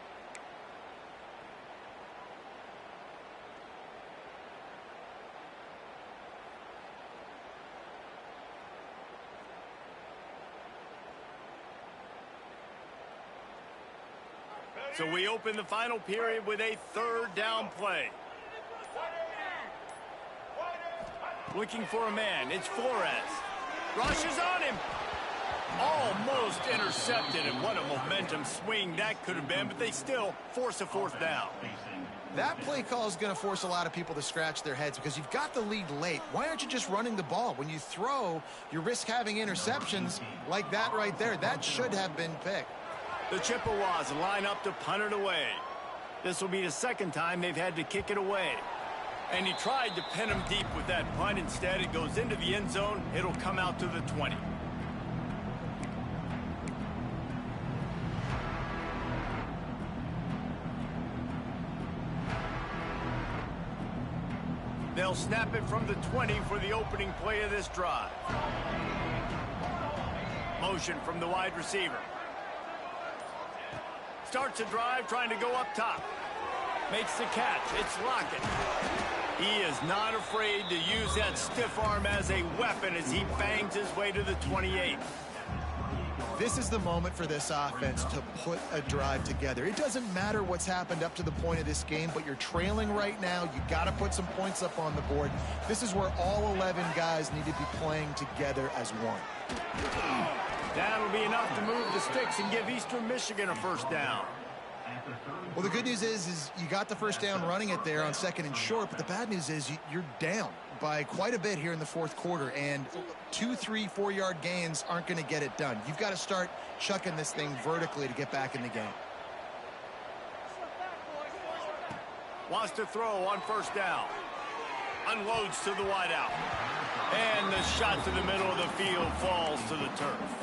So we open the final period with a 3rd down play. Looking for a man. It's Flores. Rushes on him. Almost intercepted, and what a momentum swing that could have been, but they still force a 4th down. That play call is going to force a lot of people to scratch their heads because you've got the lead late. Why aren't you just running the ball? When you throw, you risk having interceptions like that right there. That should have been picked. The Chippewas line up to punt it away. This will be the 2nd time they've had to kick it away. And he tried to pin him deep with that punt. Instead, it goes into the end zone. It'll come out to the 20. They'll snap it from the 20 for the opening play of this drive. Motion from the wide receiver. Starts a drive trying to go up top. Makes the catch. It's Lockett. He is not afraid to use that stiff arm as a weapon as he bangs his way to the 28. This is the moment for this offense to put a drive together. It doesn't matter what's happened up to the point of this game, but you're trailing right now. You got to put some points up on the board. This is where all 11 guys need to be playing together as one. That'll be enough to move the sticks and give Eastern Michigan a first down. Well, the good news is you got the first down running it there on 2nd and short, but the bad news is you're down by quite a bit here in the 4th quarter, and 2, 3, 4-yard gains aren't going to get it done. You've got to start chucking this thing vertically to get back in the game. Wants to throw on first down. Unloads to the wideout. And the shot to the middle of the field falls to the turf.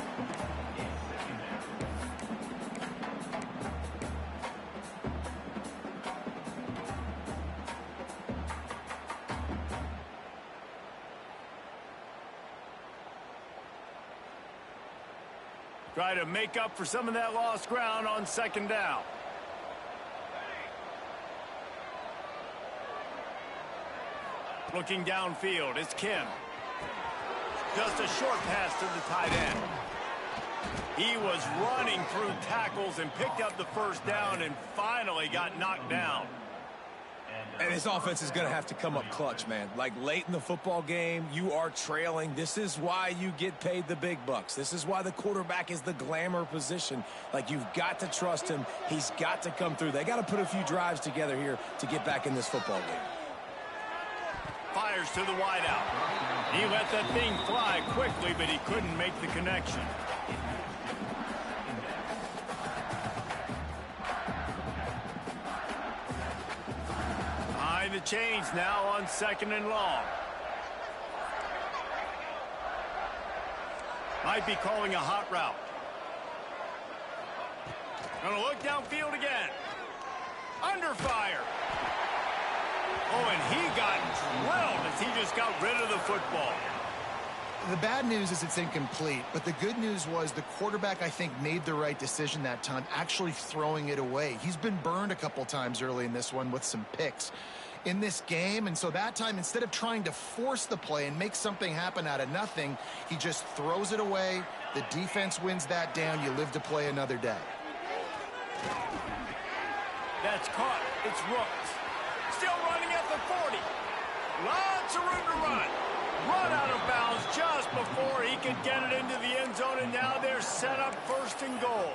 Try to make up for some of that lost ground on 2nd down. Looking downfield, it's Kim. Just a short pass to the tight end. He was running through tackles and picked up the first down and finally got knocked down. And this offense is going to have to come up clutch, man. Like late in the football game, you are trailing. This is why you get paid the big bucks. This is why the quarterback is the glamour position. Like, you've got to trust him. He's got to come through. They got to put a few drives together here to get back in this football game. Fires to the wideout. He let that thing fly quickly, but he couldn't make the connection. The change now on 2nd and long. Might be calling a hot route. Gonna look downfield again. Under fire. Oh, and he got drilled as he just got rid of the football. The bad news is it's incomplete, but the good news was the quarterback, I think, made the right decision that time, actually throwing it away. He's been burned a couple times early in this one with some picks in this game, and so that time, instead of trying to force the play and make something happen out of nothing, he just throws it away. The defense wins that down. You live to play another day. That's caught. It's Rooks. Still running at the 40. Lots of room to run. Run out of bounds just before he could get it into the end zone, and now they're set up 1st and goal.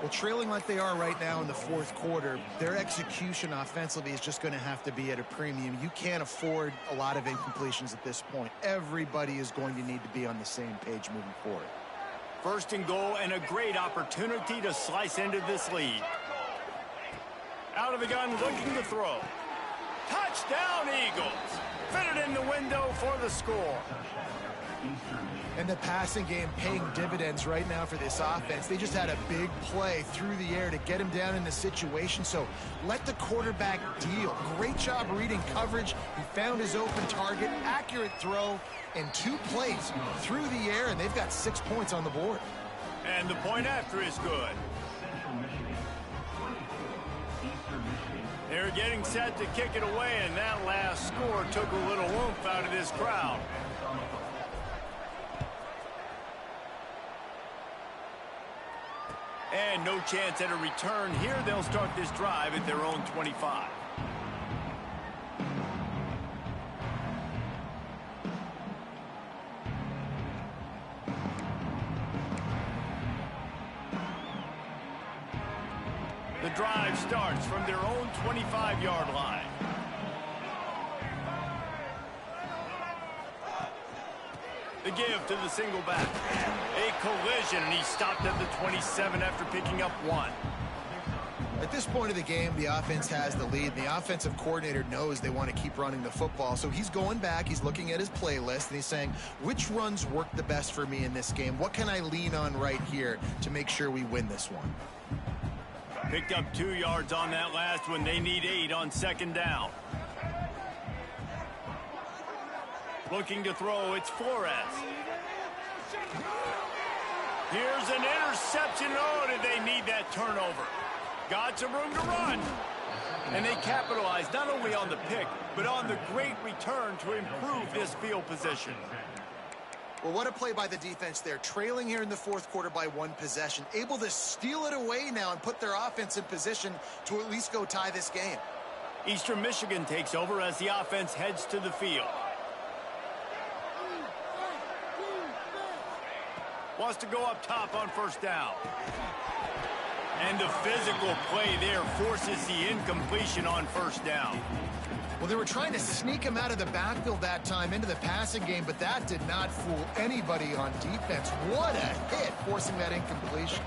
Well, trailing like they are right now in the 4th quarter, their execution offensively is just going to have to be at a premium. You can't afford a lot of incompletions at this point. Everybody is going to need to be on the same page moving forward. 1st and goal, and a great opportunity to slice into this lead. Out of the gun, looking to throw. Touchdown, Eagles. Fit it in the window for the score. And the passing game paying dividends right now for this offense. They just had a big play through the air to get him down in the situation. So let the quarterback deal. Great job reading coverage. He found his open target, accurate throw, and 2 plays through the air, and they've got 6 points on the board. And the point after is good. They're getting set to kick it away, and that last score took a little oomph out of this crowd. And no chance at a return here. They'll start this drive at their own 25. The drive starts from their own 25-yard line. The give to the single back. A collision, and he stopped at the 27 after picking up 1. At this point of the game, the offense has the lead. The offensive coordinator knows they want to keep running the football. So he's going back, he's looking at his playlist, and he's saying, which runs work the best for me in this game? What can I lean on right here to make sure we win this one? Picked up 2 yards on that last one. They need 8 on 2nd down. Looking to throw, it's Flores. Here's an interception. Oh, did they need that turnover? Got some room to run. And they capitalized not only on the pick, but on the great return to improve this field position. Well, what a play by the defense there. Trailing here in the fourth quarter by 1 possession. Able to steal it away now and put their offense in position to at least go tie this game. Eastern Michigan takes over as the offense heads to the field. Wants to go up top on first down. And the physical play there forces the incompletion on first down. Well, they were trying to sneak him out of the backfield that time into the passing game, but that did not fool anybody on defense. What a hit, forcing that incompletion.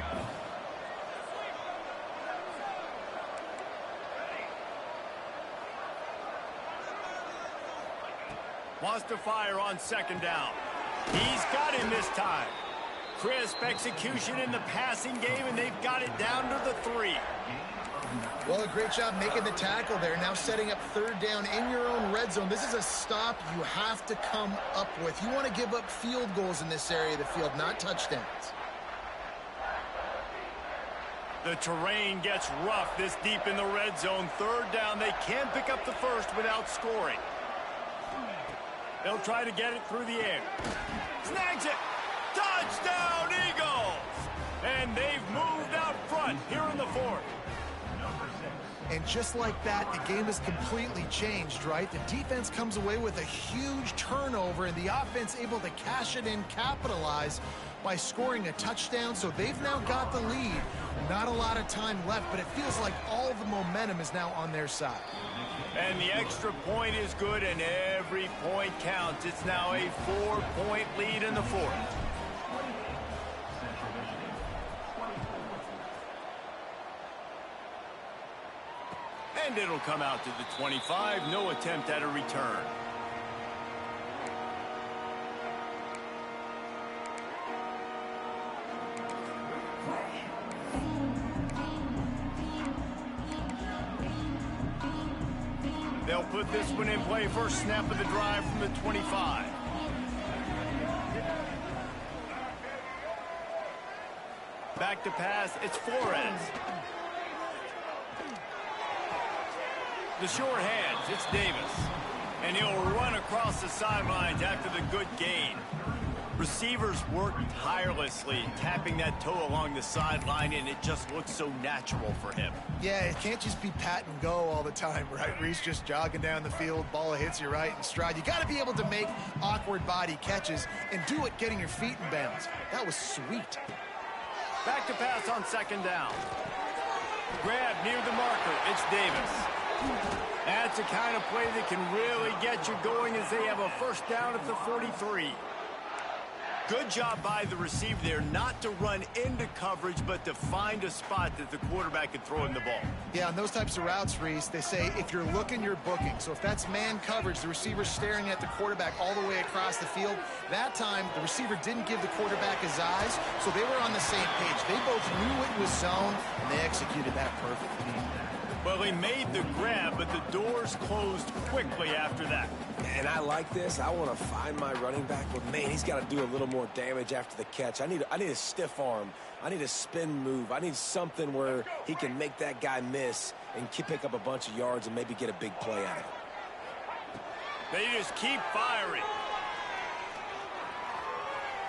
Wants to fire on second down. He's got him this time. Crisp execution in the passing game, and they've got it down to the 3. Well, a great job making the tackle there. Now setting up third down in your own red zone. This is a stop you have to come up with. You want to give up field goals in this area of the field, not touchdowns. The terrain gets rough this deep in the red zone. Third down, they can't pick up the first without scoring. They'll try to get it through the air. Snags it. Touchdown, Eagles! And they've moved out front here in the fourth. And just like that, the game has completely changed, right? The defense comes away with a huge turnover, and the offense able to cash it in, capitalize by scoring a touchdown. So they've now got the lead. Not a lot of time left, but it feels like all the momentum is now on their side. And the extra point is good, and every point counts. It's now a 4-point lead in the fourth. And it'll come out to the 25. No attempt at a return. They'll put this one in play. First snap of the drive from the 25. Back to pass. It's Flores. The short hands, it's Davis. And he'll run across the sidelines after the good gain. Receivers work tirelessly, tapping that toe along the sideline, and it just looks so natural for him. Yeah, it can't just be pat and go all the time, right? Reese just jogging down the field, ball hits you right in stride. You got to be able to make awkward body catches and do it getting your feet in bounds. That was sweet. Back to pass on second down. Grab near the marker, it's Davis. That's the kind of play that can really get you going as they have a first down at the 43. Good job by the receiver there not to run into coverage, but to find a spot that the quarterback can throw him the ball. Yeah, on those types of routes, Reese, they say if you're looking, you're booking. So if that's man coverage, the receiver's staring at the quarterback all the way across the field. That time, the receiver didn't give the quarterback his eyes, so they were on the same page. They both knew it was zone, and they executed that perfectly. Well, he made the grab, but the doors closed quickly after that. And I like this. I want to find my running back, but man, he's got to do a little more damage after the catch. I need a stiff arm. I need a spin move. I need something where he can make that guy miss and pick up a bunch of yards and maybe get a big play out of it. They just keep firing.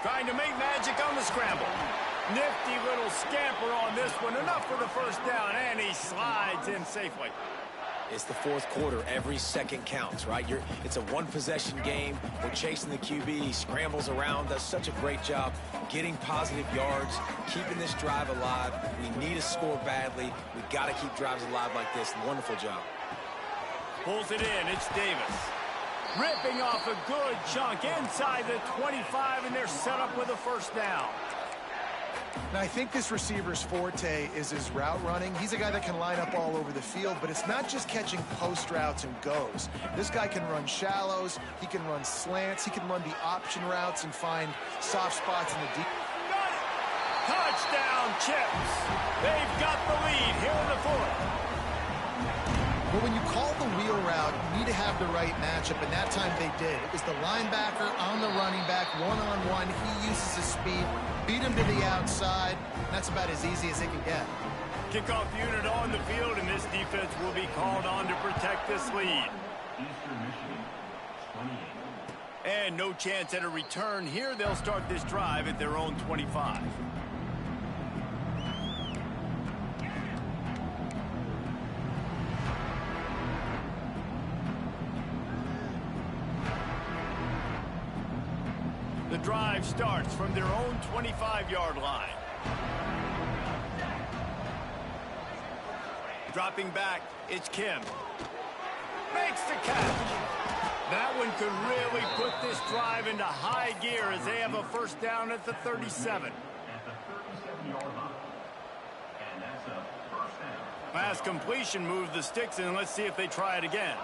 Trying to make magic on the scramble. Nifty little scamper on this one. Enough for the first down, and he slides in safely. It's the fourth quarter. Every second counts, right? It's a one-possession game. They're chasing the QB. He scrambles around, does such a great job getting positive yards, keeping this drive alive. We need to score badly. We've got to keep drives alive like this. Wonderful job. Pulls it in. It's Davis. Ripping off a good chunk inside the 25, and they're set up with a first down. Now, I think this receiver's forte is his route running. He's a guy that can line up all over the field, but it's not just catching post routes and goes. This guy can run shallows, he can run slants, he can run the option routes and find soft spots in the deep. Got it! Touchdown, Chips. They've got the lead here in the fourth. Well, when you call the wheel route, you need to have the right matchup, and that time they did. It was the linebacker on the running back, one-on-one. He uses his speed, beat him to the outside, and that's about as easy as it can get. Kickoff unit on the field, and this defense will be called on to protect this lead. And no chance at a return here. They'll start this drive at their own 25. The drive starts from their own 25-yard line. Dropping back, it's Kim. Makes the catch. That one could really put this drive into high gear as they have a first down at the 37. Pass completion moves the sticks in. Let's see if they try it again.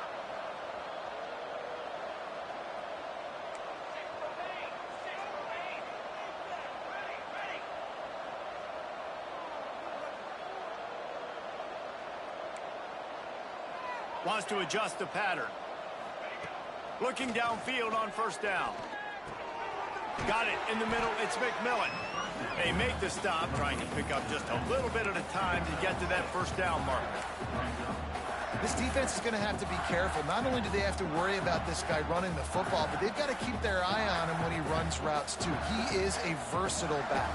Wants to adjust the pattern. Looking downfield on first down. Got it in the middle. It's McMillan. They make the stop, trying to pick up just a little bit at a time to get to that first down marker. This defense is going to have to be careful. Not only do they have to worry about this guy running the football, but they've got to keep their eye on him when he runs routes too. He is a versatile back.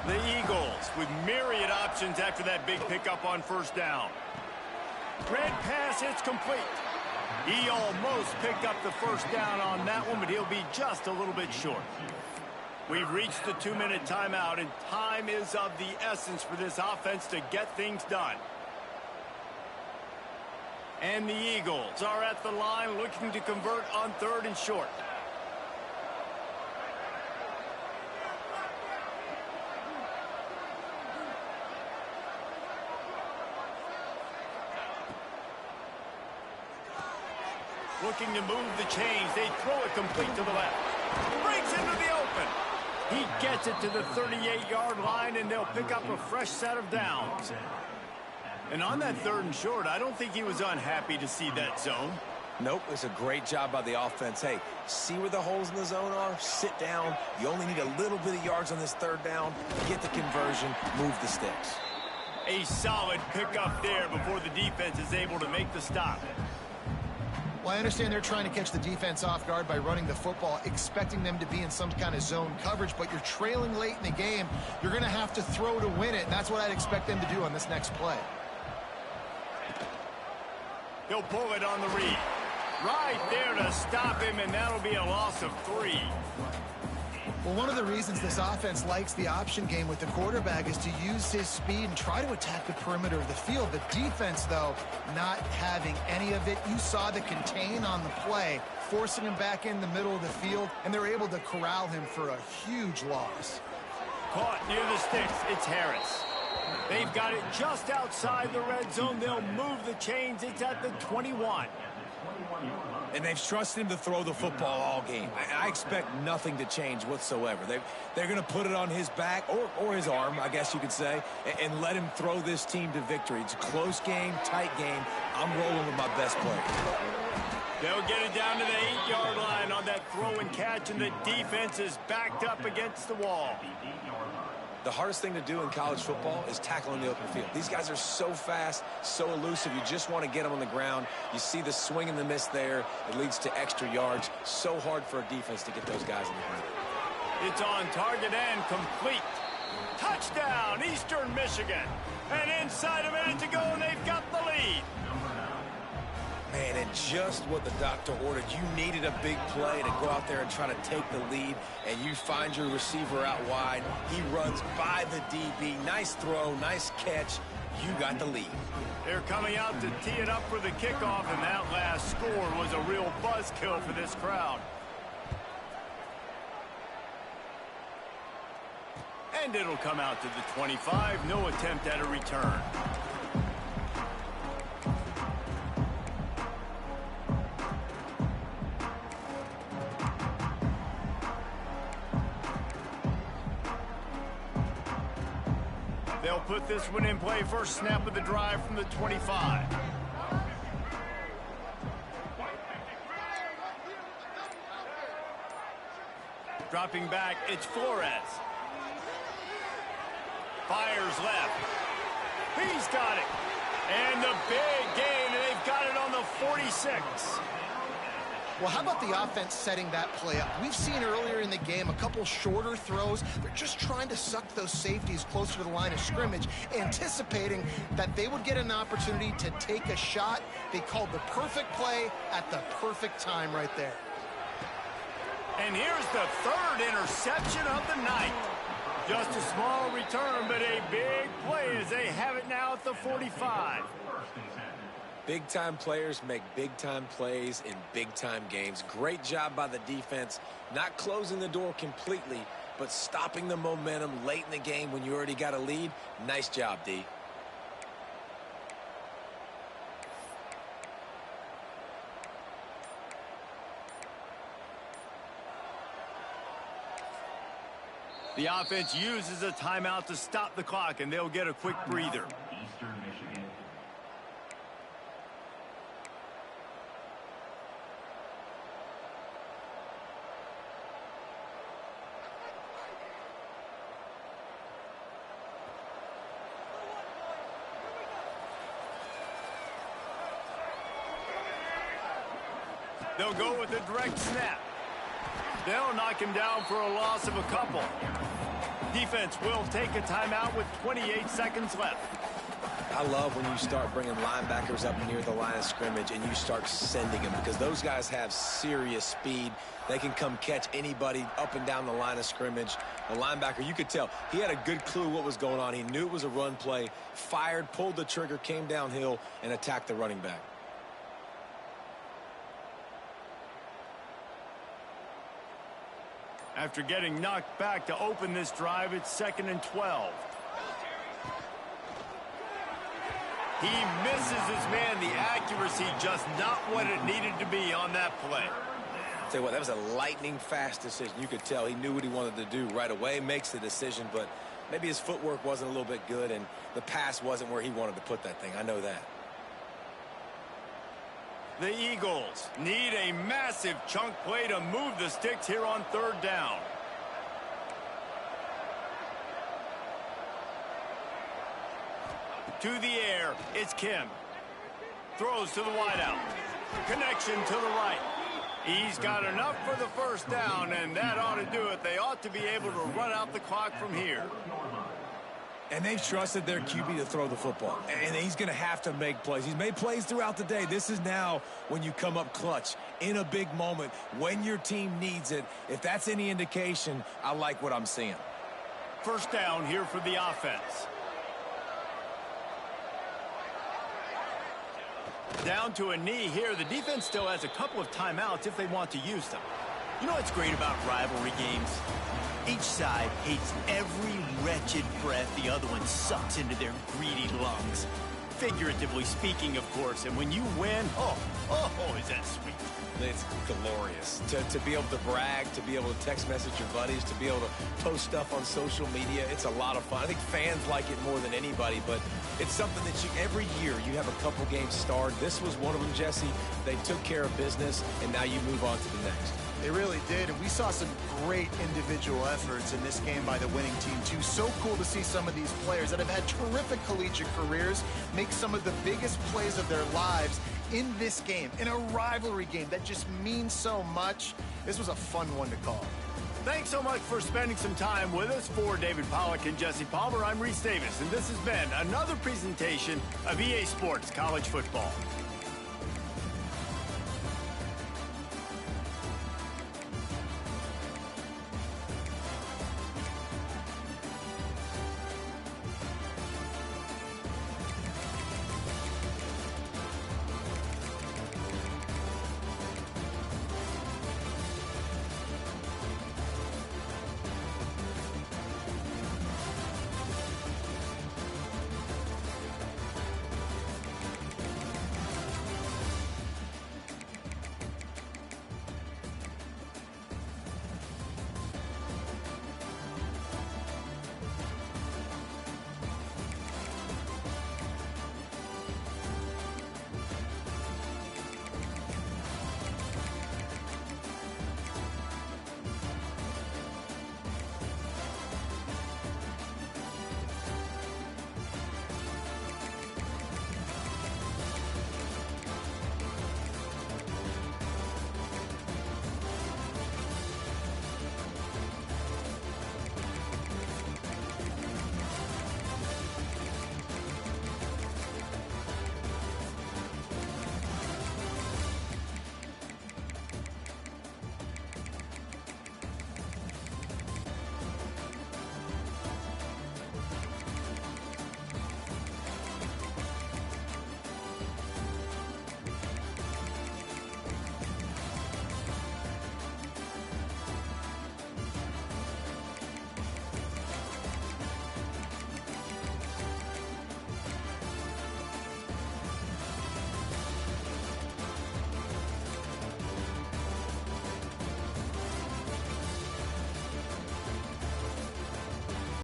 The Eagles with myriad options after that big pickup on first down. Red pass, it's complete. He almost picked up the first down on that one, but he'll be just a little bit short. We've reached the 2-minute timeout, and time is of the essence for this offense to get things done. And the Eagles are at the line looking to convert on 3rd and short. Looking to move the chains. They throw it complete to the left. Breaks into the open. He gets it to the 38-yard line, and they'll pick up a fresh set of downs. And on that 3rd and short, I don't think he was unhappy to see that zone. Nope, it's a great job by the offense. Hey, see where the holes in the zone are? Sit down. You only need a little bit of yards on this 3rd down. Get the conversion. Move the sticks. A solid pickup there before the defense is able to make the stop. Well, I understand they're trying to catch the defense off guard by running the football, expecting them to be in some kind of zone coverage, but you're trailing late in the game. You're going to have to throw to win it, and that's what I'd expect them to do on this next play. He'll pull it on the read. Right there to stop him, and that'll be a loss of 3. Well, one of the reasons this offense likes the option game with the quarterback is to use his speed and try to attack the perimeter of the field. The defense, though, not having any of it. You saw the contain on the play, forcing him back in the middle of the field, and they're able to corral him for a huge loss. Caught near the sticks. It's Harris. They've got it just outside the red zone. They'll move the chains. It's at the 21. And they've trusted him to throw the football all game. I expect nothing to change whatsoever. They're going to put it on his back, or his arm, I guess you could say, and let him throw this team to victory. It's a close game, tight game. I'm rolling with my best players. They'll get it down to the 8-yard line on that throw and catch, and the defense is backed up against the wall. The hardest thing to do in college football is tackle in the open field. These guys are so fast, so elusive. You just want to get them on the ground. You see the swing and the miss there. It leads to extra yards. So hard for a defense to get those guys in the ground. It's on target and complete. Touchdown, Eastern Michigan. And inside a minute to go, and they've got the lead. Man, and just what the doctor ordered. You needed a big play to go out there and try to take the lead, and you find your receiver out wide. He runs by the DB. Nice throw, nice catch. You got the lead. They're coming out to tee it up for the kickoff, and that last score was a real buzzkill for this crowd. And it'll come out to the 25. No attempt at a return. They'll put this one in play. First snap of the drive from the 25. Dropping back, it's Flores. Fires left. He's got it. And the big gain, and they've got it on the 46. Well, how about the offense setting that play up? We've seen earlier in the game a couple shorter throws. They're just trying to suck those safeties closer to the line of scrimmage, anticipating that they would get an opportunity to take a shot. They called the perfect play at the perfect time right there. And here's the third interception of the night. Just a small return, but a big play as they have it now at the 45. Big-time players make big-time plays in big-time games. Great job by the defense, not closing the door completely, but stopping the momentum late in the game when you already got a lead. Nice job, D. The offense uses a timeout to stop the clock, and they'll get a quick breather. They'll go with a direct snap. They'll knock him down for a loss of a couple. Defense will take a timeout with 28 seconds left. I love when you start bringing linebackers up near the line of scrimmage and you start sending them, because those guys have serious speed. They can come catch anybody up and down the line of scrimmage. The linebacker, you could tell, he had a good clue what was going on. He knew it was a run play, fired, pulled the trigger, came downhill, and attacked the running back. After getting knocked back to open this drive, it's 2nd and 12. He misses his man. The accuracy just not what it needed to be on that play. Tell you what, that was a lightning-fast decision. You could tell he knew what he wanted to do right away, makes the decision, but maybe his footwork wasn't a little bit good, and the pass wasn't where he wanted to put that thing. I know that. The Eagles need a massive chunk play to move the sticks here on 3rd down. To the air, it's Kim. Throws to the wideout. Connection to the right. He's got enough for the 1st down, and that ought to do it. They ought to be able to run out the clock from here. And they've trusted their QB to throw the football. And he's going to have to make plays. He's made plays throughout the day. This is now when you come up clutch in a big moment when your team needs it. If that's any indication, I like what I'm seeing. 1st down here for the offense. Down to a knee here. The defense still has a couple of timeouts if they want to use them. You know what's great about rivalry games? Each side hates every wretched breath the other one sucks into their greedy lungs. Figuratively speaking, of course. And when you win, oh, is that sweet. It's glorious. To be able to brag, to be able to text message your buddies, to be able to post stuff on social media, it's a lot of fun. I think fans like it more than anybody, but it's something that every year you have a couple games starred. This was one of them, Jesse. They took care of business, and now you move on to the next. They really did, and we saw some great individual efforts in this game by the winning team, too. So cool to see some of these players that have had terrific collegiate careers make some of the biggest plays of their lives in this game, in a rivalry game that just means so much. This was a fun one to call. Thanks so much for spending some time with us. For David Pollack and Jesse Palmer, I'm Reese Davis, and this has been another presentation of EA Sports College Football.